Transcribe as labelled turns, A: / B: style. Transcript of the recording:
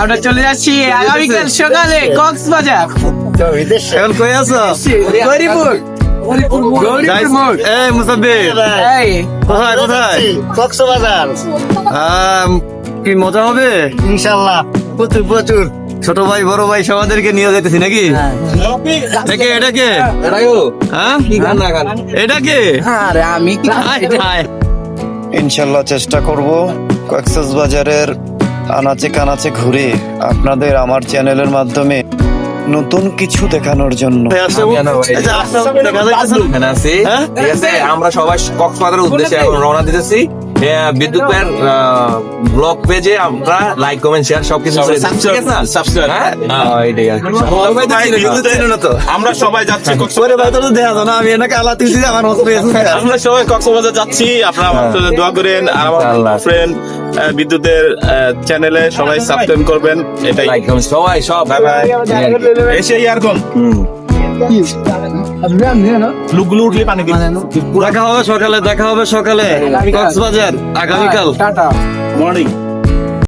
A: আমরা চলে যাচ্ছি আগামীকাল সকালে কক্সবাজার।
B: এখন কই আছো?
A: গৌরীপুর মোড়।
B: এই মুসাব্বির,
A: এই
B: কোথায় কোথায়?
C: কক্সবাজার
B: কি মজা হবে?
C: ইনশাল্লাহ প্রচুর প্রচুর।
B: ছোট ভাই বড় ভাই সবাদেরকে নিয়ে যেতেছি নাকি? এটা কে? হ্যাঁ এটা কে?
A: আরে আমি কি
D: ইনশাল্লাহ চেষ্টা করব কক্সবাজারের আনাচে কানাচে ঘুরে আপনাদের আমার চ্যানেলের মাধ্যমে নতুন কিছু দেখানোর জন্য।
B: হ্যাঁ?
E: ঠিক আছে, আমরা সবাই কক্সবাজারের উদ্দেশ্যে এখন রওনা দিতেছি। বিদ্যুৎ ভাইয়ের ব্লগ পেজে আমরা লাইক কমেন্ট শেয়ার সবকিছু করে দিচ্ছি, ঠিক আছে না? হ্যাঁ? এটাই আর কি।
F: আমরা সবাই যাচ্ছি
B: ওরে ভাই, তোর তো দেখা যায় না, আমি এনাকে আলাদা দিছি, আমার মতো হয়ে গেছে।
F: আমরা সবাই কক্সবাজার যাচ্ছি। আপনারা আমার জন্য দোয়া করেন, আর আমার ফ্রেন্ড বিদ্যুতের চ্যানেলে সবাই সাবস্ক্রাইব করবেন। এটাই
E: লাইক কমেন্ট সবাই সব
F: বাই বাই। এসে ইয়ারকন লুকগুলো উঠলে পানি দিন।
B: দেখা হবে সকালে, দেখা হবে সকালে কক্সবাজার আগামীকাল।
A: টাটা।
F: মর্নিং।